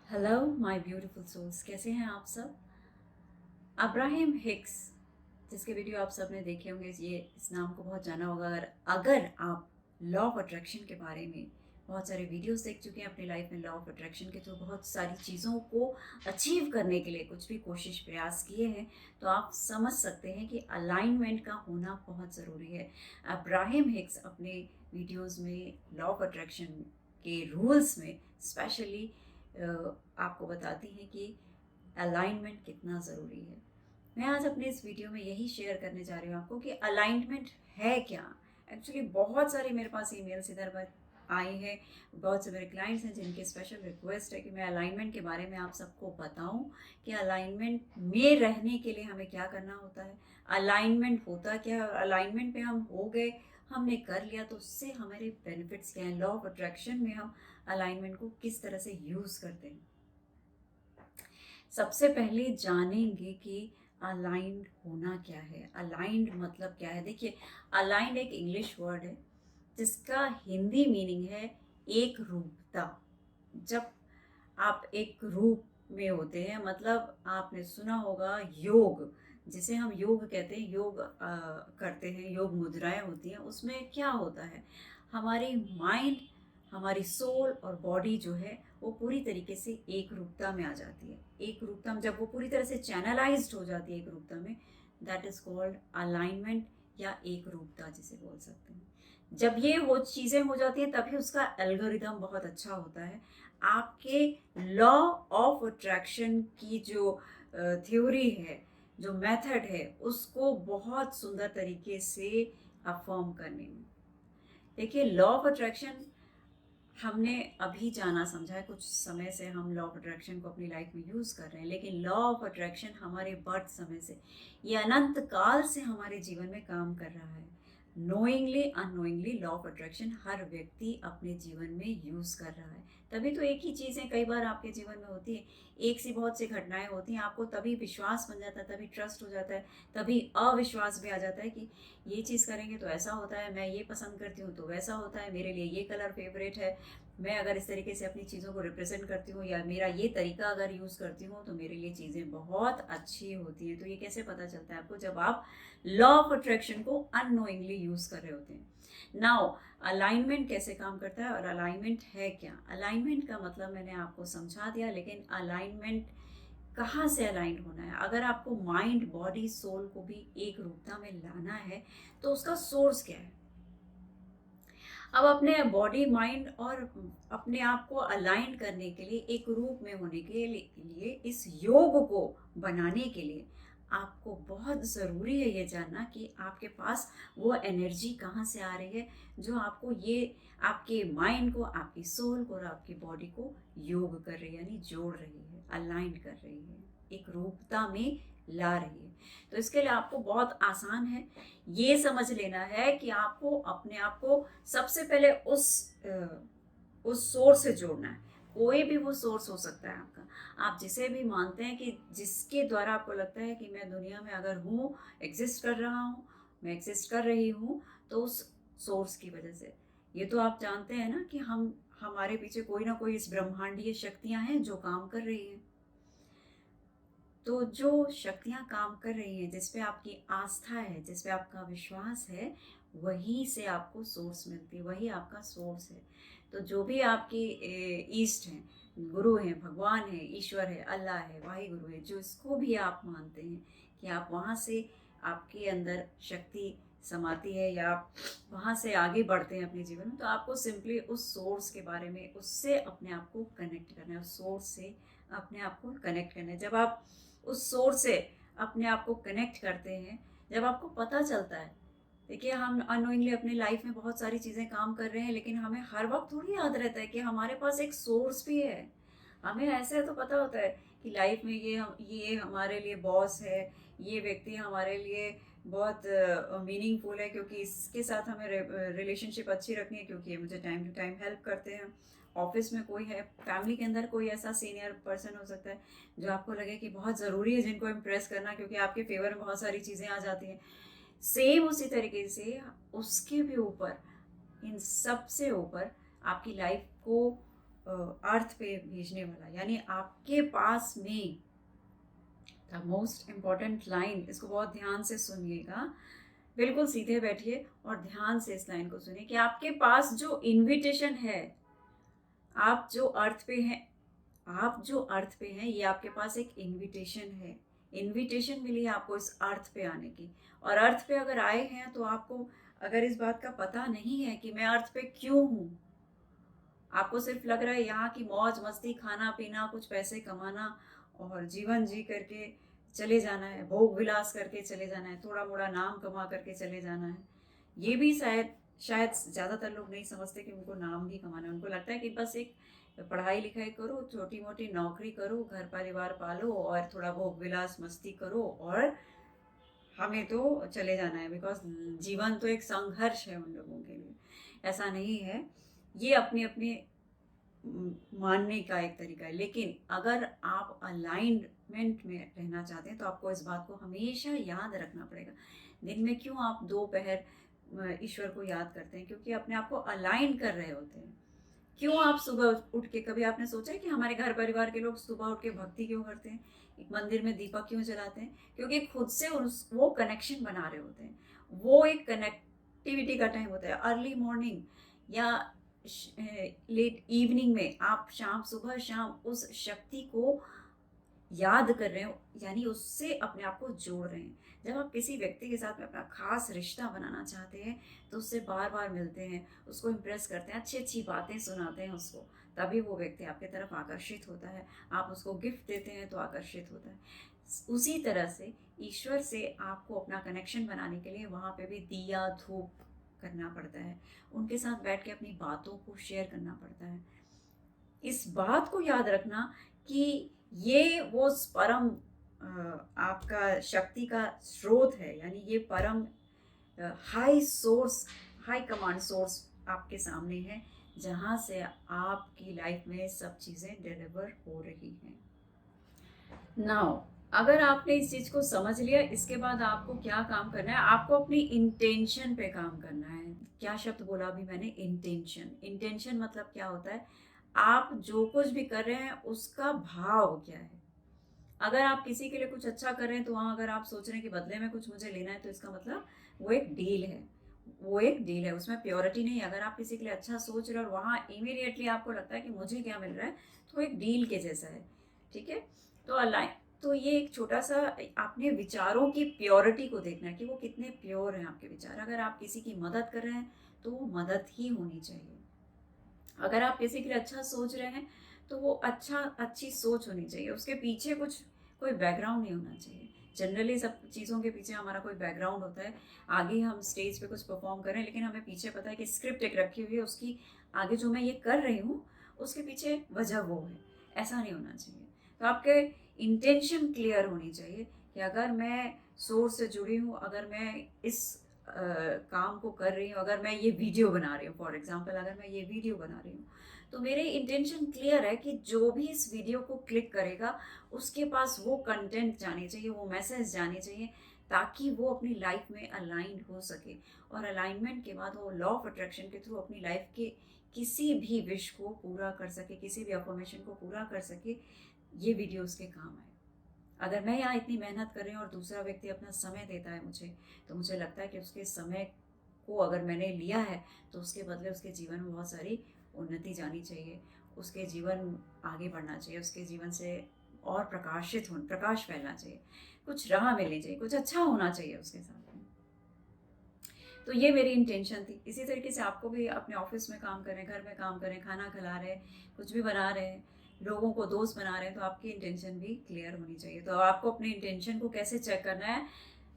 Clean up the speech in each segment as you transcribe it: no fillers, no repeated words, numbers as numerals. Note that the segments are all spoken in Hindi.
हेलो माय ब्यूटीफुल सोल्स, कैसे हैं आप सब। अब्राहम हिक्स, जिसके वीडियो आप सब ने देखे होंगे, ये इस नाम को बहुत जाना होगा। अगर आप लॉ ऑफ अट्रैक्शन के बारे में बहुत सारे वीडियोस देख चुके हैं अपनी लाइफ में, लॉ ऑफ अट्रैक्शन के थ्रू बहुत सारी चीज़ों को अचीव करने के लिए कुछ भी कोशिश प्रयास किए हैं, तो आप समझ सकते हैं कि अलाइनमेंट का होना बहुत ज़रूरी है। अब्राहम हिक्स अपने वीडियोज़ में लॉ ऑफ अट्रैक्शन के रूल्स में स्पेशली आपको बताती हैं कि अलाइनमेंट कितना ज़रूरी है। मैं आज अपने इस वीडियो में यही शेयर करने जा रही हूँ आपको कि अलाइनमेंट है क्या। एक्चुअली बहुत सारी मेरे पास ईमेल्स इधर पर आई है, बहुत से मेरे क्लाइंट्स हैं जिनकी स्पेशल रिक्वेस्ट है कि मैं अलाइनमेंट के बारे में आप सबको बताऊं कि अलाइनमेंट में रहने के लिए हमें क्या करना होता है, अलाइनमेंट होता क्या है, और अलाइनमेंट पे हम हो गए, हमने कर लिया तो उससे हमारे बेनिफिट्स क्या हैं। लॉ ऑफ अट्रैक्शन में हम अलाइनमेंट को किस तरह से यूज़ करते हैं। सबसे पहले जानेंगे कि अलाइंड होना क्या है, अलाइंड मतलब क्या है। देखिए, अलाइंड एक इंग्लिश वर्ड है जिसका हिंदी मीनिंग है एक रूपता। जब आप एक रूप में होते हैं, मतलब आपने सुना होगा योग, जिसे हम योग कहते हैं, योग करते हैं, योग मुद्राएं होती हैं। उसमें क्या होता है, हमारी माइंड, हमारी सोल और बॉडी जो है वो पूरी तरीके से एक रूपता में आ जाती है। एक रूपता में जब वो पूरी तरह से चैनलाइज्ड हो जाती है एक रूपता में, दैट इज कॉल्ड अलाइनमेंट या एक रूपता जिसे बोल सकते हैं। जब ये हो चीज़ें हो जाती हैं तभी उसका एल्गोरिदम बहुत अच्छा होता है। आपके लॉ ऑफ अट्रैक्शन की जो थ्योरी है, जो मेथड है, उसको बहुत सुंदर तरीके से अफर्म करने में। देखिए, लॉ ऑफ अट्रैक्शन हमने अभी जाना समझा है, कुछ समय से हम लॉ ऑफ अट्रैक्शन को अपनी लाइफ में यूज़ कर रहे हैं, लेकिन लॉ ऑफ अट्रैक्शन हमारे बर्थ समय से, ये अनंत काल से हमारे जीवन में काम कर रहा है। Knowingly unknowingly law of attraction हर व्यक्ति अपने जीवन में यूज़ कर रहा है। तभी तो एक ही चीज़ें कई बार आपके जीवन में होती है, एक सी बहुत सी घटनाएं होती हैं, आपको तभी विश्वास बन जाता है, तभी ट्रस्ट हो जाता है, तभी अविश्वास भी आ जाता है कि ये चीज़ करेंगे तो ऐसा होता है, मैं ये पसंद करती हूँ तो वैसा होता है, मेरे लिए ये कलर फेवरेट है, मैं अगर इस तरीके से अपनी चीज़ों को रिप्रेजेंट करती हूँ या मेरा ये तरीका अगर यूज़ करती हूँ तो मेरे लिए चीज़ें बहुत अच्छी होती हैं। तो ये कैसे पता चलता है आपको, जब आप लॉ ऑफ अट्रैक्शन को अननोइंगली यूज़ कर रहे होते हैं। नाउ, अलाइनमेंट कैसे काम करता है और अलाइनमेंट है क्या। अलाइनमेंट का मतलब मैंने आपको समझा दिया, लेकिन अलाइनमेंट कहाँ से अलाइन होना है। अगर आपको माइंड, बॉडी, सोल को भी एक रूपता में लाना है तो उसका सोर्स क्या है। अब अपने बॉडी, माइंड और अपने आप को अलाइन करने के लिए, एक रूप में होने के लिए, इस योग को बनाने के लिए आपको बहुत ज़रूरी है ये जानना कि आपके पास वो एनर्जी कहाँ से आ रही है जो आपको ये, आपके माइंड को, आपकी सोल को और आपकी बॉडी को योग कर रही है, यानी जोड़ रही है, अलाइन कर रही है, एक रूपता में ला रही है। तो इसके लिए आपको बहुत आसान है, ये समझ लेना है कि आपको अपने आप को सबसे पहले उस सोर्स से जोड़ना है। कोई भी वो सोर्स हो सकता है आपका, आप जिसे भी मानते हैं कि जिसके द्वारा आपको लगता है कि मैं दुनिया में अगर हूँ, एग्जिस्ट कर रहा हूँ, मैं एग्जिस्ट कर रही हूँ, तो उस सोर्स की वजह से। ये तो आप जानते हैं ना कि हमारे पीछे कोई ना कोई इस ब्रह्मांडीय शक्तियाँ हैं जो काम कर रही हैं। तो जो शक्तियाँ काम कर रही हैं, जिस पे आपकी आस्था है, जिस पे आपका विश्वास है, वहीं से आपको सोर्स मिलती है, वही आपका सोर्स है। तो जो भी आपके ईस्ट हैं, गुरु हैं, भगवान है, ईश्वर है, अल्लाह है, वाहे गुरु है, जो इसको भी आप मानते हैं कि आप वहाँ से, आपके अंदर शक्ति समाती है या आप वहाँ से आगे बढ़ते हैं अपने जीवन में, तो आपको सिंपली उस सोर्स के बारे में, उससे अपने आप को कनेक्ट करना है, उस सोर्स से अपने आप को कनेक्ट करना है। जब आप उस सोर्स से अपने आप को कनेक्ट करते हैं, जब आपको पता चलता है, देखिए हम अनोइंगली अपनी लाइफ में बहुत सारी चीज़ें काम कर रहे हैं, लेकिन हमें हर वक्त थोड़ी याद रहता है कि हमारे पास एक सोर्स भी है। हमें ऐसे तो पता होता है कि लाइफ में ये हमारे लिए बॉस है, ये व्यक्ति हमारे लिए बहुत मीनिंगफुल है क्योंकि इसके साथ हमें रिलेशनशिप अच्छी रखनी है, क्योंकि ये मुझे टाइम टू टाइम हेल्प करते हैं। ऑफिस में कोई है, फैमिली के अंदर कोई ऐसा सीनियर पर्सन हो सकता है जो आपको लगे कि बहुत ज़रूरी है जिनको इम्प्रेस करना, क्योंकि आपके फेवर में बहुत सारी चीज़ें आ जाती हैं। सेम उसी तरीके से उसके भी ऊपर, इन सब से ऊपर आपकी लाइफ को अर्थ पे भेजने वाला, यानी आपके पास में द मोस्ट इम्पॉर्टेंट लाइन, इसको बहुत ध्यान से सुनिएगा, बिल्कुल सीधे बैठिए और ध्यान से इस लाइन को सुनिए कि आपके पास जो इनविटेशन है, आप जो अर्थ पे हैं, आप जो अर्थ पे हैं, ये आपके पास एक इनविटेशन है। इनविटेशन मिली है आपको इस अर्थ पे आने की, और अर्थ पे अगर आए हैं तो आपको अगर इस बात का पता नहीं है कि मैं अर्थ पे क्यों हूँ, आपको सिर्फ लग रहा है यहाँ की मौज मस्ती, खाना पीना, कुछ पैसे कमाना और जीवन जी करके चले जाना है, भोग विलास करके चले जाना है, थोड़ा मोड़ा नाम कमा करके चले जाना है। ये भी शायद शायद ज़्यादातर लोग नहीं समझते कि उनको नाम भी कमाना है। उनको लगता है कि बस एक पढ़ाई लिखाई करो, छोटी मोटी नौकरी करो, घर परिवार पालो और थोड़ा भोग विलास मस्ती करो और हमें तो चले जाना है, बिकॉज जीवन तो एक संघर्ष है उन लोगों के लिए। ऐसा नहीं है, ये अपने अपने मानने का एक तरीका है। लेकिन अगर आप अलाइनमेंट में रहना चाहते हैं तो आपको इस बात को हमेशा याद रखना पड़ेगा। दिन में क्यों आप दोपहर ईश्वर को याद करते हैं? क्योंकि अपने आप को अलाइन कर रहे होते हैं। क्यों आप सुबह उठ के, कभी आपने सोचा है कि हमारे घर परिवार के लोग सुबह उठ के भक्ति क्यों करते हैं, एक मंदिर में दीपक क्यों जलाते हैं? क्योंकि खुद से वो कनेक्शन बना रहे होते हैं। वो एक कनेक्टिविटी का टाइम होता है, अर्ली मॉर्निंग या लेट इवनिंग में आप सुबह शाम उस शक्ति को याद कर रहे हो, यानी उससे अपने आप को जोड़ रहे हैं। जब आप किसी व्यक्ति के साथ में अपना खास रिश्ता बनाना चाहते हैं तो उससे बार बार मिलते हैं, उसको इम्प्रेस करते हैं, अच्छी अच्छी बातें सुनाते हैं उसको, तभी वो व्यक्ति आपके तरफ आकर्षित होता है। आप उसको गिफ्ट देते हैं तो आकर्षित होता है। उसी तरह से ईश्वर से आपको अपना कनेक्शन बनाने के लिए वहाँ पे भी दिया धूप करना पड़ता है, उनके साथ बैठ के अपनी बातों को शेयर करना पड़ता है। इस बात को याद रखना कि ये वो परम आपका शक्ति का स्रोत है, यानी ये परम high source, high command source आपके सामने है, जहाँ से आपकी लाइफ में सब चीज़ें डिलीवर हो रही हैं। नाउ अगर आपने इस चीज़ को समझ लिया, इसके बाद आपको क्या काम करना है? आपको अपनी इंटेंशन पे काम करना है। क्या शब्द बोला अभी मैंने? इंटेंशन। इंटेंशन मतलब क्या होता है? आप जो कुछ भी कर रहे हैं उसका भाव क्या है? अगर आप किसी के लिए कुछ अच्छा कर रहे हैं तो वहाँ अगर आप सोच रहे हैं कि बदले में कुछ मुझे लेना है, तो इसका मतलब वो एक डील है। वो एक डील है, उसमें प्योरिटी नहीं है। अगर आप किसी के लिए अच्छा सोच रहे हैं और वहाँ इमीडिएटली आपको लगता है कि मुझे क्या मिल रहा है, तो एक डील के जैसा है। ठीक है, तो अलाइन, तो ये एक छोटा सा आपने विचारों की प्योरिटी को देखना है कि वो कितने प्योर हैं आपके विचार। अगर आप किसी की मदद कर रहे हैं तो वो मदद ही होनी चाहिए। अगर आप किसी के लिए अच्छा सोच रहे हैं तो वो अच्छी सोच होनी चाहिए, उसके पीछे कोई बैकग्राउंड नहीं होना चाहिए। जनरली सब चीज़ों के पीछे हमारा कोई बैकग्राउंड होता है। आगे हम स्टेज पे कुछ परफॉर्म कर रहे हैं, लेकिन हमें पीछे पता है कि स्क्रिप्ट एक रखी हुई है, उसकी आगे जो मैं ये कर रही हूँ उसके पीछे वजह वो है। ऐसा नहीं होना चाहिए। तो आपके इंटेंशन क्लियर होनी चाहिए कि अगर मैं सोर्स से जुड़ी हूँ, अगर मैं इस काम को कर रही हूँ, अगर मैं ये वीडियो बना रही हूँ, फॉर एग्जांपल अगर मैं ये वीडियो बना रही हूँ, तो मेरे इंटेंशन क्लियर है कि जो भी इस वीडियो को क्लिक करेगा उसके पास वो कंटेंट जाने चाहिए, वो मैसेज जाने चाहिए, ताकि वो अपनी लाइफ में अलाइन हो सके। और अलाइनमेंट के बाद वो लॉ ऑफ अट्रैक्शन के थ्रू अपनी लाइफ के किसी भी विश को पूरा कर सके, किसी भी अफर्मेशन को पूरा कर सके। ये वीडियो उसके काम आए। अगर मैं यहाँ इतनी मेहनत कर रही हूँ और दूसरा व्यक्ति अपना समय देता है मुझे, तो मुझे लगता है कि उसके समय को अगर मैंने लिया है तो उसके बदले उसके जीवन में बहुत सारी उन्नति जानी चाहिए, उसके जीवन आगे बढ़ना चाहिए, उसके जीवन से और प्रकाश फैलना चाहिए, कुछ राह मिलनी चाहिए, कुछ अच्छा होना चाहिए उसके साथ में। तो ये मेरी इंटेंशन थी। इसी तरीके से आपको भी अपने ऑफिस में काम करें, घर में काम करें, खाना खिला रहे हैं, कुछ भी बना रहे हैं, लोगों को दोस्त बना रहे हैं, तो आपकी इंटेंशन भी क्लियर होनी चाहिए। तो आपको अपनी इंटेंशन को कैसे चेक करना है?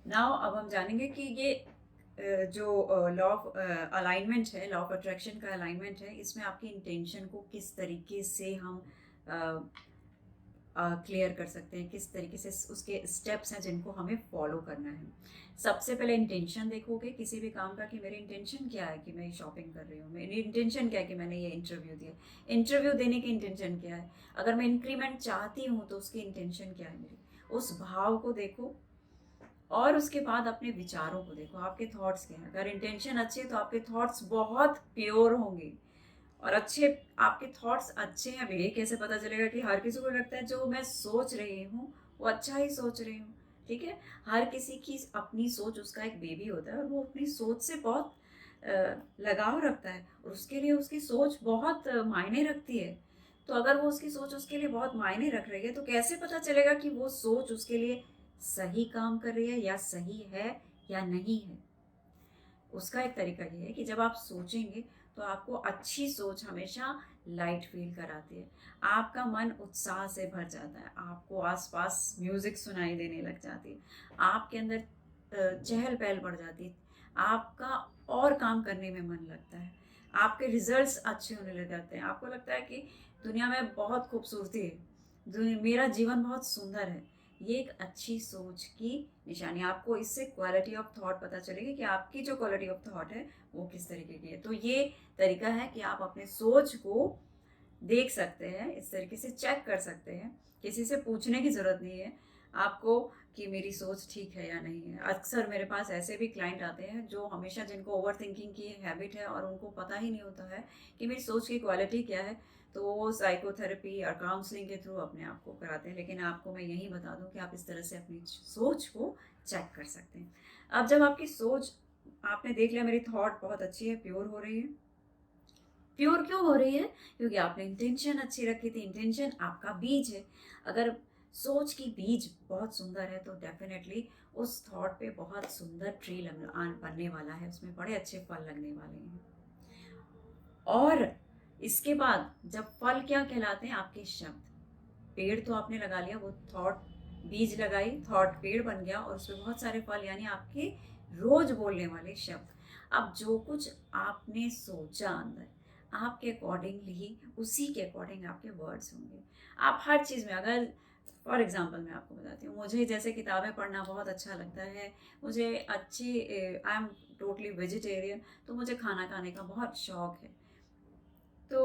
नाउ अब हम जानेंगे कि ये जो लॉ ऑफ अलाइनमेंट है, लॉ ऑफ अट्रैक्शन का अलाइनमेंट है, इसमें आपकी इंटेंशन को किस तरीके से हम क्लियर कर सकते हैं, किस तरीके से उसके स्टेप्स हैं जिनको हमें फॉलो करना है। सबसे पहले इंटेंशन देखोगे किसी भी काम का कि मेरी इंटेंशन क्या है कि मैं शॉपिंग कर रही हूँ, मेरी इंटेंशन क्या है कि मैंने ये इंटरव्यू दिया, इंटरव्यू देने की इंटेंशन क्या है, अगर मैं इंक्रीमेंट चाहती हूँ तो उसकी इंटेंशन क्या है मेरी, उस भाव को देखो। और उसके बाद अपने विचारों को देखो, आपके थॉट्स क्या हैं। अगर इंटेंशन अच्छी है तो आपके थॉट्स बहुत प्योर होंगे, और अच्छे आपके थॉट्स अच्छे हैं, अब ये कैसे पता चलेगा कि हर किसी को लगता है जो मैं सोच रही हूँ वो अच्छा ही सोच रही हूँ, ठीक है। हर किसी की अपनी सोच, उसका एक बेबी होता है और वो अपनी सोच से बहुत लगाव रखता है और उसके लिए उसकी सोच बहुत मायने रखती है। तो अगर वो उसकी सोच उसके लिए बहुत मायने रख रही है तो कैसे पता चलेगा कि वो सोच उसके लिए सही काम कर रही है या सही है या नहीं है। उसका एक तरीका ये है कि जब आप सोचेंगे तो आपको अच्छी सोच हमेशा लाइट फील कराती है, आपका मन उत्साह से भर जाता है, आपको आसपास म्यूजिक सुनाई देने लग जाती है, आपके अंदर चहल पहल बढ़ जाती है, आपका और काम करने में मन लगता है, आपके रिजल्ट्स अच्छे होने लग जाते हैं, आपको लगता है कि दुनिया में बहुत खूबसूरती है, मेरा जीवन बहुत सुंदर है। ये एक अच्छी सोच की निशानी। आपको इससे क्वालिटी ऑफ थॉट पता चलेगी कि आपकी जो क्वालिटी ऑफ थॉट है वो किस तरीके की है। तो ये तरीका है कि आप अपने सोच को देख सकते हैं, इस तरीके से चेक कर सकते हैं, किसी से पूछने की ज़रूरत नहीं है आपको कि मेरी सोच ठीक है या नहीं है। अक्सर मेरे पास ऐसे भी क्लाइंट आते हैं जो हमेशा, जिनको ओवर थिंकिंग की हैबिट है और उनको पता ही नहीं होता है कि मेरी सोच की क्वालिटी क्या है, तो वो साइकोथेरेपी और काउंसलिंग के थ्रू अपने आप को कराते हैं। लेकिन आपको मैं यही बता दूं कि आप इस तरह से अपनी सोच को चेक कर सकते हैं। अब जब आपकी सोच, आपने देख लिया मेरी थॉट बहुत अच्छी है, प्योर हो रही है। प्योर क्यों हो रही है? क्योंकि आपने इंटेंशन अच्छी रखी थी। इंटेंशन आपका बीज है। अगर सोच की बीज बहुत सुंदर है तो डेफिनेटली उस थॉट पे बहुत सुंदर ट्री बनने वाला है, उसमें बड़े अच्छे फल लगने वाले हैं। और इसके बाद जब फल क्या कहलाते हैं? आपके शब्द। पेड़ तो आपने लगा लिया, वो थॉट, बीज लगाई, थॉट पेड़ बन गया और उसमें बहुत सारे फल, यानी आपके रोज बोलने वाले शब्द। अब जो कुछ आपने सोचा अंदर, आपके अकॉर्डिंगली, उसी के अकॉर्डिंग आपके वर्ड्स होंगे। आप हर चीज़ में, अगर फॉर एग्जाम्पल मैं आपको बताती हूँ, मुझे जैसे किताबें पढ़ना बहुत अच्छा लगता है, मुझे अच्छी, आई एम टोटली वेजिटेरियन, तो मुझे खाना खाने का बहुत शौक है। तो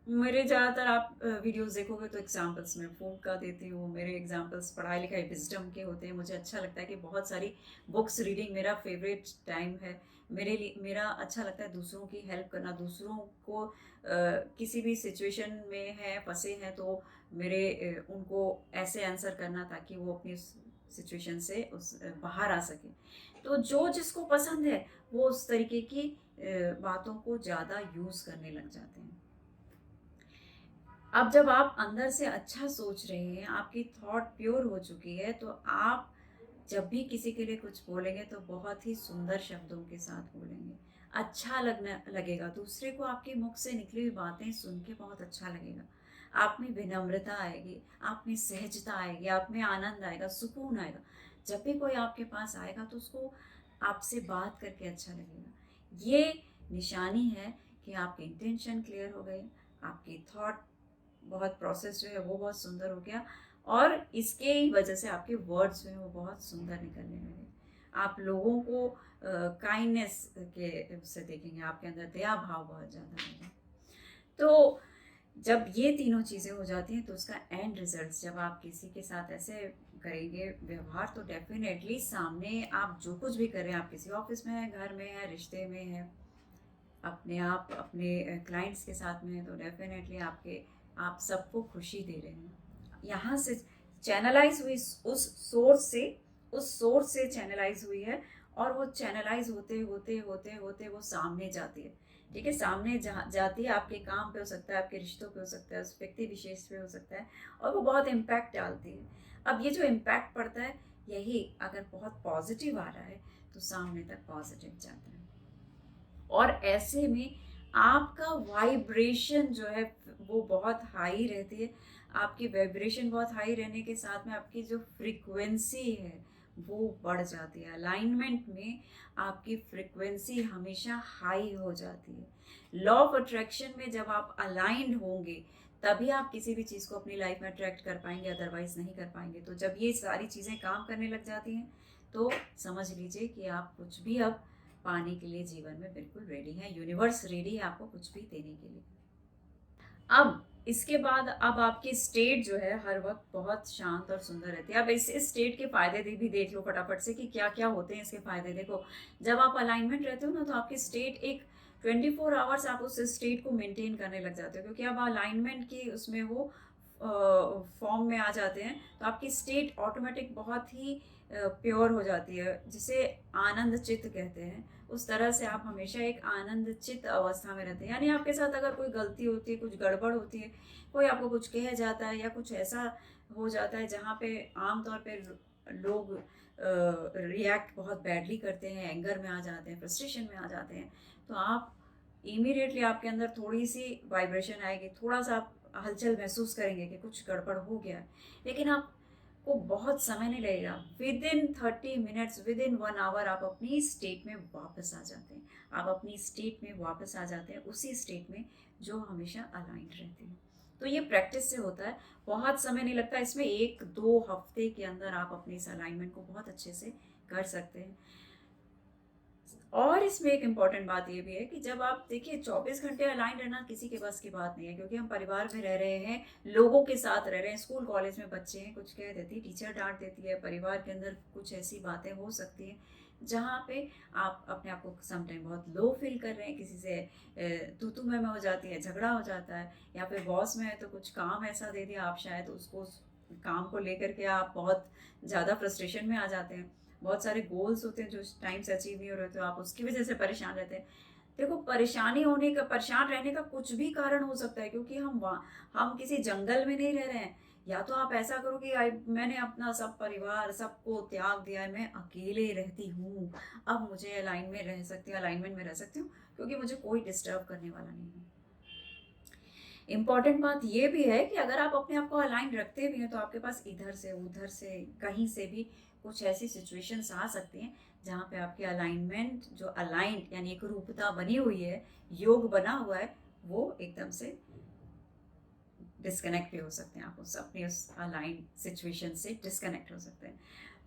मेरे ज़्यादातर आप वीडियोस देखोगे तो एग्जांपल्स मैं फूड का देती हूँ, मेरे एग्जांपल्स पढ़ाई लिखाई विजडम के होते हैं। मुझे अच्छा लगता है कि बहुत सारी बुक्स रीडिंग मेरा फेवरेट टाइम है। मेरे लिए मेरा अच्छा लगता है दूसरों की हेल्प करना, दूसरों को किसी भी सिचुएशन में है, फंसे हैं, तो मेरे उनको ऐसे आंसर करना ताकि वो अपनी सिचुएशन से बाहर आ सके। तो जो जिसको पसंद है वो उस तरीके की बातों को ज़्यादा यूज़ करने लग जाते हैं। अब जब आप अंदर से अच्छा सोच रहे हैं, आपकी थॉट प्योर हो चुकी है, तो आप जब भी किसी के लिए कुछ बोलेंगे तो बहुत ही सुंदर शब्दों के साथ बोलेंगे। अच्छा लगेगा, दूसरे को आपके मुख से निकली हुई बातें सुन के बहुत अच्छा लगेगा। आप में विनम्रता आएगी, आप में सहजता आएगी, आप में आनंद आएगा, सुकून आएगा। जब भी कोई आपके पास आएगा तो उसको आपसे बात करके अच्छा लगेगा। ये निशानी है कि आपके इंटेंशन क्लियर हो गए, आपकी थॉट बहुत, प्रोसेस जो है वो बहुत सुंदर हो गया और इसके ही वजह से आपके वर्ड्स जो हैं वो बहुत सुंदर निकलने लगे। आप लोगों को काइंडनेस के से देखेंगे, आपके अंदर दया भाव बहुत ज़्यादा होगा। तो जब ये तीनों चीज़ें हो जाती हैं तो उसका एंड रिजल्ट, जब आप किसी के साथ ऐसे करेंगे व्यवहार, तो डेफिनेटली सामने आप जो कुछ भी करें, आप किसी ऑफिस में हैं, घर में हैं, रिश्ते में हैं, अपने आप अपने क्लाइंट्स के साथ में हैं, तो डेफिनेटली आप सबको खुशी दे रहे हैं। यहाँ से चैनलाइज हुई, उस सोर्स से चैनलाइज हुई है और वो चैनलाइज होते होते होते होते वो सामने जाती है। ठीक है, सामने जाती है, आपके काम पे हो सकता है, आपके रिश्तों पे हो सकता है, उस व्यक्ति विशेष पे हो सकता है और वो बहुत इम्पैक्ट डालती है। अब ये जो इम्पैक्ट पड़ता है, यही अगर बहुत पॉजिटिव आ रहा है तो सामने तक पॉजिटिव जाता है और ऐसे में आपका वाइब्रेशन जो है वो बहुत हाई रहती है। आपकी वाइब्रेशन बहुत हाई रहने के साथ में आपकी जो फ्रीक्वेंसी है वो बढ़ जाती है। अलाइनमेंट में आपकी फ्रीक्वेंसी हमेशा हाई हो जाती है। लॉ ऑफ अट्रैक्शन में जब आप अलाइंड होंगे तभी आप किसी भी चीज़ को अपनी लाइफ में अट्रैक्ट कर पाएंगे, अदरवाइज नहीं कर पाएंगे। तो जब ये सारी चीज़ें काम करने लग जाती हैं तो समझ लीजिए कि आप कुछ भी अब पाने के लिए जीवन में बिल्कुल रेडी है। यूनिवर्स रेडी है आपको कुछ भी देने के लिए। अब इसके बाद अब आपकी स्टेट जो है हर वक्त बहुत शांत और सुंदर रहती है। अब इस स्टेट के फायदे भी देख लो फटाफट से कि क्या क्या होते हैं इसके फायदे। देखो, जब आप अलाइनमेंट रहते हो ना तो आपकी स्टेट एक 24 आवर्स आप उस स्टेट को मेंटेन करने लग जाते हो, क्योंकि अब अलाइनमेंट की उसमें वो फॉर्म में आ जाते हैं, तो आपकी स्टेट ऑटोमेटिक बहुत ही प्योर हो जाती है, जिसे आनंद चित्त कहते हैं। उस तरह से आप हमेशा एक आनंद चित्त अवस्था में रहते हैं। यानी आपके साथ अगर कोई गलती होती है, कुछ गड़बड़ होती है, कोई आपको कुछ कह जाता है या कुछ ऐसा हो जाता है जहाँ पे आमतौर पे लोग रिएक्ट बहुत बैडली करते हैं, एंगर में आ जाते हैं, फ्रस्ट्रेशन में आ जाते हैं, तो आप इमीडिएटली आपके अंदर थोड़ी सी वाइब्रेशन आएगी, थोड़ा सा आप हलचल महसूस करेंगे कि कुछ गड़बड़ हो गया है। लेकिन आपको बहुत समय नहीं लगेगा, within 30 minutes, within 1 hour आप अपनी स्टेट में वापस आ जाते हैं। आप अपनी स्टेट में वापस आ जाते हैं, उसी स्टेट में जो हमेशा अलाइंड रहती है। तो ये प्रैक्टिस से होता है, बहुत समय नहीं लगता इसमें। 1-2 हफ्ते के अंदर आप अपनी इस अलाइनमेंट को बहुत अच्छे से कर सकते हैं। और इसमें एक इम्पॉर्टेंट बात ये भी है कि जब आप देखिए 24 घंटे अलाइन रहना किसी के बस की बात नहीं है, क्योंकि हम परिवार में रह रहे हैं, लोगों के साथ रह रहे हैं, स्कूल कॉलेज में बच्चे हैं, कुछ कह देती है टीचर, डांट देती है, परिवार के अंदर कुछ ऐसी बातें हो सकती हैं जहाँ पे आप अपने आप को समटाइम बहुत लो फील कर रहे हैं, किसी से तू तू मैं हो जाती है, झगड़ा हो जाता है, या फिर बॉस में है तो कुछ काम ऐसा दे दिया, आप शायद उसको काम को लेकर के आप बहुत ज़्यादा फ्रस्ट्रेशन में आ जाते हैं। बहुत सारे गोल्स होते हैं जो टाइम से अचीव नहीं हो रहे, तो आप उसकी वजह से परेशान रहते हैं। देखो, परेशानी होने का, परेशान रहने का कुछ भी कारण हो सकता है, क्योंकि हम किसी जंगल में नहीं रह रहे हैं। या तो आप ऐसा करो कि मैंने अपना सब परिवार सबको त्याग दिया है, मैं अकेले रहती हूँ, अब मुझे अलाइनमेंट में रह सकती हूँ, क्योंकि मुझे कोई डिस्टर्ब करने वाला नहीं है। इम्पॉर्टेंट बात ये भी है कि अगर आप अपने आप को अलाइन रखते भी हैं, तो आपके पास इधर से उधर से कहीं से भी कुछ ऐसी सिचुएशंस आ सकती हैं जहाँ पे आपकी अलाइनमेंट, जो अलाइंड यानी एक रूपता बनी हुई है, योग बना हुआ है, वो एकदम से डिस्कनेक्ट भी हो सकते हैं। आप उस अलाइन सिचुएशन से डिस्कनेक्ट हो सकते हैं।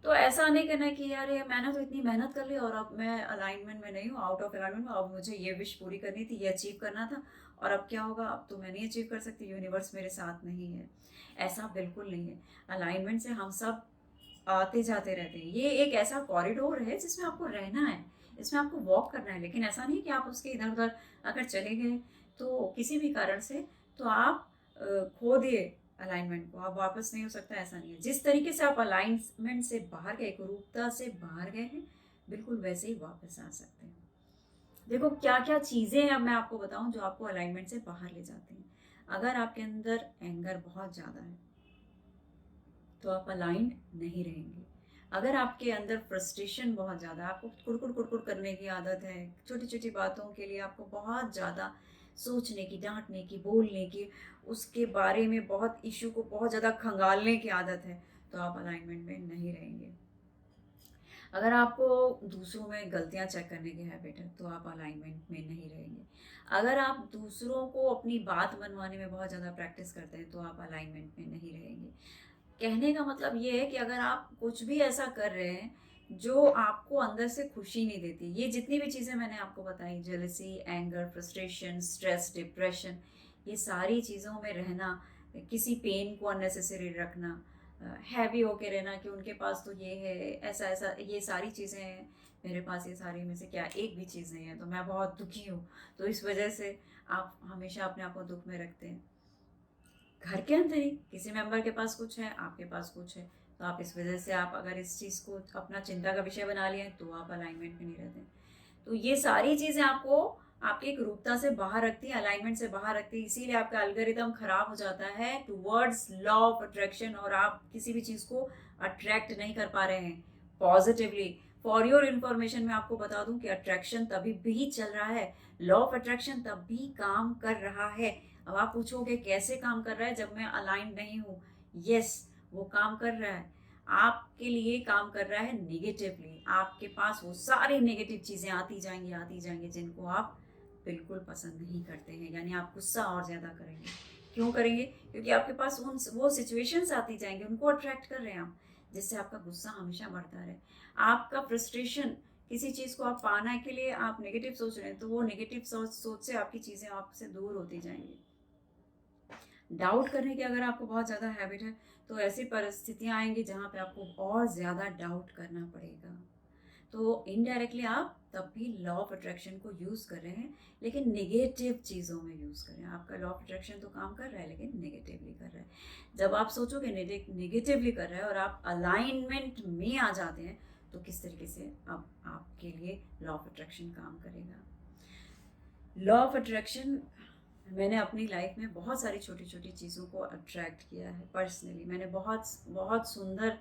तो ऐसा नहीं करना है कि यार ये मैंने तो इतनी मेहनत कर ली और अब मैं अलाइनमेंट में नहीं हूँ, आउट ऑफ अलाइनमेंट में, अब मुझे ये विश पूरी करनी थी, ये अचीव करना था, और अब क्या होगा, अब तो मैं नहीं अचीव कर सकती, यूनिवर्स मेरे साथ नहीं है। ऐसा बिल्कुल नहीं है। अलाइनमेंट से हम सब आते जाते रहते हैं। ये एक ऐसा कॉरिडोर है जिसमें आपको रहना है, इसमें आपको वॉक करना है, लेकिन ऐसा नहीं कि आप उसके इधर उधर अगर चले गए तो किसी भी कारण से, तो आप खो दिए अलाइनमेंट को, आप वापस नहीं हो सकता, ऐसा नहीं है। जिस तरीके से आप अलाइनमेंट से बाहर गए, कुरूपता से बाहर गए हैं, बिल्कुल वैसे ही वापस आ सकते हैं। देखो क्या क्या चीज़ें हैं, अब मैं आपको बताऊं जो आपको अलाइनमेंट से बाहर ले जाती हैं। अगर आपके अंदर एंगर बहुत ज़्यादा है तो आप अलाइंड नहीं रहेंगे। अगर आपके अंदर फ्रस्ट्रेशन बहुत ज़्यादा है, आपको कुड़कुड़ कुड़कुड़ करने की आदत है, छोटी छोटी बातों के लिए आपको बहुत ज़्यादा सोचने की, डांटने की, बोलने की, उसके बारे में बहुत इशू को बहुत ज़्यादा खंगालने की आदत है, तो आप अलाइनमेंट में नहीं रहेंगे। अगर आपको दूसरों में गलतियां चेक करने की हैबिट है, तो आप अलाइनमेंट में नहीं रहेंगे। अगर आप दूसरों को अपनी बात मनवाने में बहुत ज़्यादा प्रैक्टिस करते हैं, तो आप अलाइनमेंट में नहीं रहेंगे। कहने का मतलब ये है कि अगर आप कुछ भी ऐसा कर रहे हैं जो आपको अंदर से खुशी नहीं देती, ये जितनी भी चीज़ें मैंने आपको बताई, jealousy, anger, frustration, stress, depression, ये सारी चीज़ों में रहना, किसी पेन को अननेसेसरी रखना, हैवी होके रहना कि उनके पास तो ये है, ऐसा ऐसा, ये सारी चीज़ें हैं, मेरे पास ये सारी में से क्या एक भी चीज़ नहीं है, तो मैं बहुत दुखी हूँ, तो इस वजह से आप हमेशा अपने आप को दुख में रखते हैं। घर के अंदर ही किसी मेंबर के पास कुछ है, आपके पास कुछ है, तो आप इस वजह से, आप अगर इस चीज़ को अपना चिंता का विषय बना लिया है, तो आप अलाइनमेंट में नहीं रहते। तो ये सारी चीज़ें आपको आपकी एक रूपता से बाहर रखती है, अलाइनमेंट से बाहर रखती है, इसीलिए आपका एल्गोरिदम खराब हो जाता है टूवर्ड्स लॉ ऑफ अट्रैक्शन, और आप किसी भी चीज़ को अट्रैक्ट नहीं कर पा रहे हैं पॉजिटिवली। फॉर योर इन्फॉर्मेशन मैं आपको बता दूं कि अट्रैक्शन तभी भी चल रहा है, लॉ ऑफ अट्रैक्शन तब भी काम कर रहा है। अब आप पूछोगे कैसे काम कर रहा है जब मैं अलाइंड नहीं हूँ? यस, वो काम कर रहा है, आपके लिए काम कर रहा है नेगेटिवली। आपके पास वो सारी नेगेटिव चीज़ें आती जाएंगी जिनको आप बिल्कुल पसंद नहीं करते हैं, यानी आप गुस्सा और ज़्यादा करेंगे। क्यों करेंगे? क्योंकि आपके पास वो सिचुएशंस आती जाएंगी, उनको अट्रैक्ट कर रहे हैं आप, जिससे आपका गुस्सा हमेशा बढ़ता रहे। आपका फ्रस्ट्रेशन, किसी चीज़ को आप पाने के लिए आप नेगेटिव सोच रहे हैं, तो वो नेगेटिव सोच से आपकी चीज़ें आपसे दूर होती जाएंगी। डाउट करने की अगर आपको बहुत ज़्यादा हैबिट है, तो ऐसी परिस्थितियाँ आएंगी जहाँ पे आपको और ज़्यादा डाउट करना पड़ेगा। तो इनडायरेक्टली आप तब भी लॉ ऑफ अट्रैक्शन को यूज़ कर रहे हैं, लेकिन नेगेटिव चीज़ों में यूज़ कर रहे हैं। आपका लॉ ऑफ अट्रैक्शन तो काम कर रहा है, लेकिन नेगेटिवली कर रहा है। जब आप सोचोगे नेगेटिवली कर रहा है और आप अलाइनमेंट में आ जाते हैं, तो किस तरीके से अब आपके लिए लॉ ऑफ अट्रैक्शन काम करेगा। लॉ ऑफ अट्रैक्शन, मैंने अपनी लाइफ में बहुत सारी छोटी छोटी चीज़ों को अट्रैक्ट किया है। पर्सनली मैंने बहुत बहुत सुंदर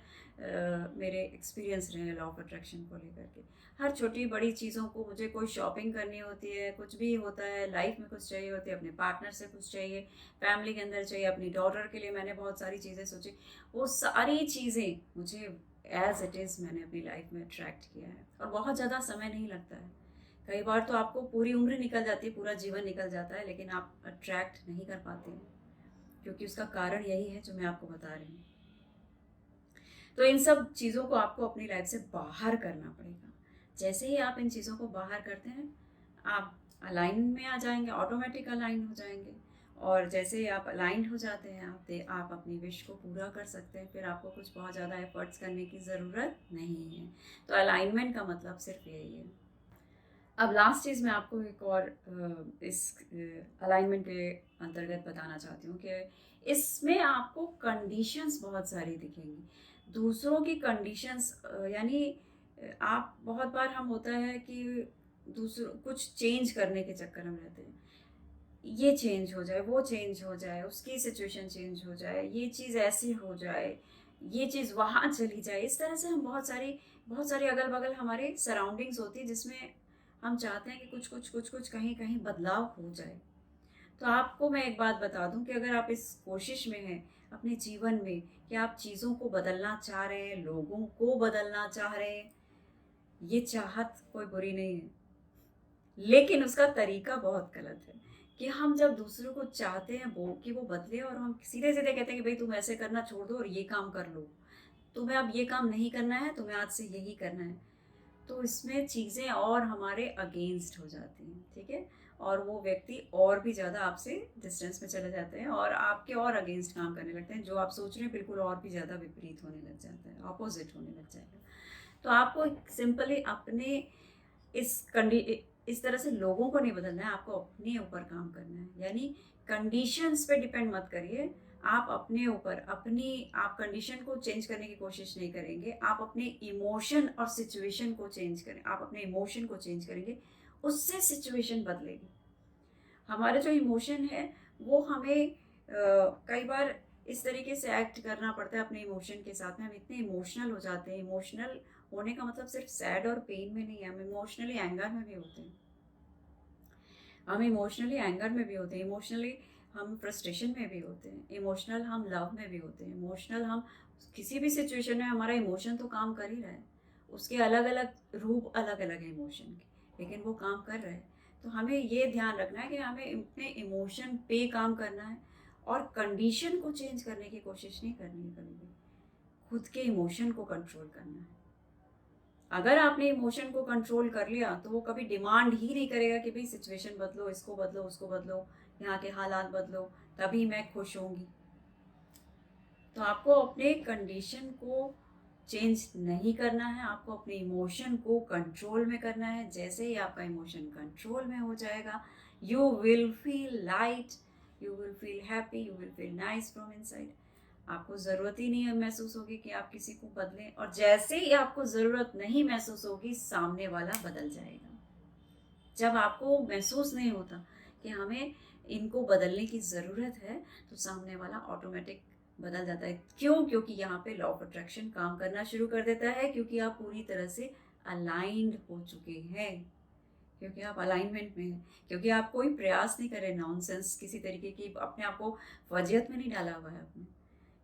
मेरे एक्सपीरियंस रहे हैं लॉ ऑफ अट्रैक्शन को लेकर के। हर छोटी बड़ी चीज़ों को, मुझे कोई शॉपिंग करनी होती है, कुछ भी होता है लाइफ में, कुछ चाहिए होती है, अपने पार्टनर से कुछ चाहिए, फैमिली के अंदर चाहिए, अपनी डॉटर के लिए मैंने बहुत सारी चीज़ें सोची। वो सारी चीज़ें मुझे एज इट इज़ मैंने अपनी लाइफ में अट्रैक्ट किया है, और बहुत ज़्यादा समय नहीं लगता है। कई बार तो आपको पूरी उम्र निकल जाती है, पूरा जीवन निकल जाता है, लेकिन आप अट्रैक्ट नहीं कर पाते हैं, क्योंकि उसका कारण यही है जो मैं आपको बता रही हूँ। तो इन सब चीज़ों को आपको अपनी लाइफ से बाहर करना पड़ेगा। जैसे ही आप इन चीज़ों को बाहर करते हैं, आप अलाइन में आ जाएंगे, ऑटोमेटिक अलाइन हो जाएंगे। और जैसे ही आप अलाइंड हो जाते हैं, आप अपनी विश को पूरा कर सकते हैं। फिर आपको कुछ बहुत ज़्यादा एफर्ट्स करने की ज़रूरत नहीं है। तो अलाइनमेंट का मतलब सिर्फ यही है। अब लास्ट चीज़ मैं आपको एक और इस अलाइनमेंट के अंतर्गत बताना चाहती हूँ कि इसमें आपको कंडीशंस बहुत सारी दिखेंगी, दूसरों की कंडीशंस। यानी आप बहुत बार हम होता है कि दूसरों कुछ चेंज करने के चक्कर में रहते हैं, ये चेंज हो जाए, वो चेंज हो जाए, उसकी सिचुएशन चेंज हो जाए, ये चीज़ ऐसी हो जाए, ये चीज़ वहाँ चली जाए। इस तरह से हम बहुत सारी अगल बगल हमारे सराउंडिंग्स होती है, जिसमें हम चाहते हैं कि कुछ कुछ कुछ कुछ कहीं कहीं बदलाव हो जाए। तो आपको मैं एक बात बता दूं कि अगर आप इस कोशिश में हैं अपने जीवन में कि आप चीज़ों को बदलना चाह रहे हैं, लोगों को बदलना चाह रहे हैं, ये चाहत कोई बुरी नहीं है, लेकिन उसका तरीका बहुत गलत है। कि हम जब दूसरों को चाहते हैं वो कि वो बदले, और हम सीधे सीधे कहते हैं कि भाई तुम ऐसे करना छोड़ दो और ये काम कर लो, तुम्हें अब ये काम नहीं करना है, तुम्हें आज से यही करना है, तो इसमें चीज़ें और हमारे अगेंस्ट हो जाती हैं। ठीक है, और वो व्यक्ति और भी ज़्यादा आपसे डिस्टेंस में चले जाते हैं और आपके और अगेंस्ट काम करने लगते हैं। जो आप सोच रहे हैं बिल्कुल और भी ज़्यादा विपरीत होने लग जाता है, ऑपोजिट होने लग जाएगा। तो आपको सिंपली अपने इस तरह से लोगों को नहीं बदलना है, आपको अपने ऊपर काम करना है। यानी कंडीशंस पे डिपेंड मत करिए, आप अपने ऊपर आप कंडीशन को चेंज करने की कोशिश नहीं करेंगे, आप अपने इमोशन और सिचुएशन को चेंज करें, आप अपने इमोशन को चेंज करेंगे, उससे सिचुएशन बदलेगी। हमारे जो इमोशन है वो हमें कई बार इस तरीके से एक्ट करना पड़ता है अपने इमोशन के साथ में। हम इतने इमोशनल हो जाते हैं, इमोशनल होने का मतलब सिर्फ सैड और पेन में नहीं है, हम इमोशनली एंगर में भी होते हैं, इमोशनली हम फ्रस्ट्रेशन में भी होते हैं, इमोशनल हम लव में भी होते हैं, इमोशनल हम किसी भी सिचुएशन में हमारा इमोशन तो काम कर ही रहा है। उसके अलग अलग रूप अलग अलग है इमोशन के, लेकिन वो काम कर रहा है। तो हमें ये ध्यान रखना है कि हमें अपने इमोशन पे काम करना है, और कंडीशन को चेंज करने की कोशिश नहीं करनी है कभी भी, खुद के इमोशन को कंट्रोल करना है। अगर आपने इमोशन को कंट्रोल कर लिया तो वो कभी डिमांड ही नहीं करेगा कि भाई सिचुएशन बदलो, इसको बदलो, उसको बदलो, यहाँ के हालात बदलो, तभी मैं खुश होंगी। तो आपको अपने कंडीशन को चेंज नहीं करना है, आपको अपने इमोशन को कंट्रोल में करना है। जैसे ही आपका इमोशन कंट्रोल में हो जाएगा, you will feel light, you will feel happy, you will feel nice from inside. आपको ज़रूरत ही नहीं है महसूस होगी कि आप किसी को बदलें, और जैसे ही आपको ज़रूरत नहीं महसूस होगी, सामने वाला बदल जाएगा। जब आपको महसूस नहीं होता कि हमें इनको बदलने की ज़रूरत है, तो सामने वाला ऑटोमेटिक बदल जाता है। क्यों? क्योंकि यहाँ पे लॉ ऑफ अट्रैक्शन काम करना शुरू कर देता है, क्योंकि आप पूरी तरह से अलाइंड हो चुके हैं, क्योंकि आप अलाइनमेंट में हैं, क्योंकि आप कोई प्रयास नहीं कर रहे नॉनसेंस किसी तरीके की, अपने आप को फजियत में नहीं डाला हुआ है आपने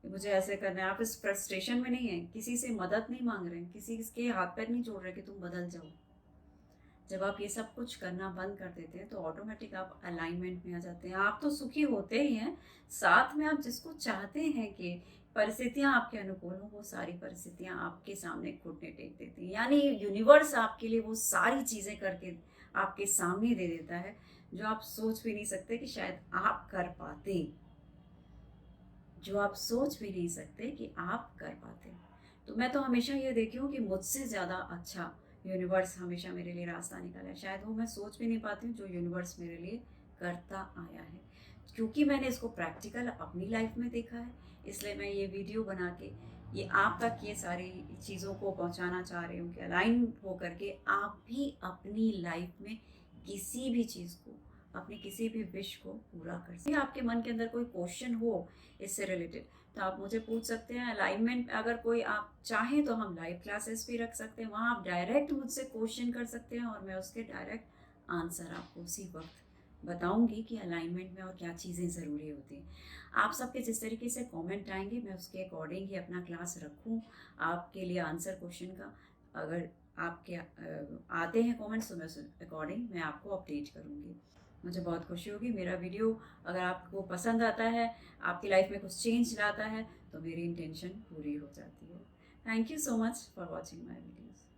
कि मुझे ऐसे करना है। आप इस फ्रस्ट्रेशन में नहीं है, किसी से मदद नहीं मांग रहे हैं, किसी के हाथ पैर नहीं जोड़ रहे कि तुम बदल जाओ। जब आप ये सब कुछ करना बंद कर देते हैं, तो ऑटोमेटिक आप अलाइनमेंट में आ जाते हैं। आप तो सुखी होते ही हैं, साथ में आप जिसको चाहते हैं कि परिस्थितियां आपके अनुकूल हों, वो सारी परिस्थितियां आपके सामने घुटने टेक देती हैं। यानी यूनिवर्स आपके लिए वो सारी चीज़ें करके आपके सामने दे देता है जो आप सोच भी नहीं सकते कि शायद आप कर पाते, जो आप सोच भी नहीं सकते कि आप कर पाते। तो मैं तो हमेशा ये देखी हूँ कि मुझसे ज़्यादा अच्छा यूनिवर्स हमेशा मेरे लिए रास्ता निकाला है। शायद वो मैं सोच भी नहीं पाती हूँ जो यूनिवर्स मेरे लिए करता आया है, क्योंकि मैंने इसको प्रैक्टिकल अपनी लाइफ में देखा है। इसलिए मैं ये वीडियो बना के ये आप तक ये सारी चीज़ों को पहुंचाना चाह रही हूँ कि अलाइन हो करके आप भी अपनी लाइफ में किसी भी चीज़ को, अपने किसी भी विश को पूरा कर सकते हैं। आपके मन के अंदर कोई क्वेश्चन हो इससे रिलेटेड तो आप मुझे पूछ सकते हैं। अलाइनमेंट अगर कोई आप चाहें तो हम लाइव क्लासेस भी रख सकते हैं, वहाँ आप डायरेक्ट मुझसे क्वेश्चन कर सकते हैं और मैं उसके डायरेक्ट आंसर आपको उसी वक्त बताऊंगी कि अलाइनमेंट में और क्या चीज़ें ज़रूरी होती हैं। आप सबके जिस तरीके से कमेंट आएंगे मैं उसके अकॉर्डिंग ही अपना क्लास रखूं आपके लिए आंसर क्वेश्चन का। अगर आपके आते हैं कमेंट्स तो मैं उस अकॉर्डिंग मैं आपको अपडेट करूंगी। मुझे बहुत खुशी होगी। मेरा वीडियो अगर आपको पसंद आता है, आपकी लाइफ में कुछ चेंज लाता है तो मेरी इंटेंशन पूरी हो जाती है। Thank you so much for watching my videos.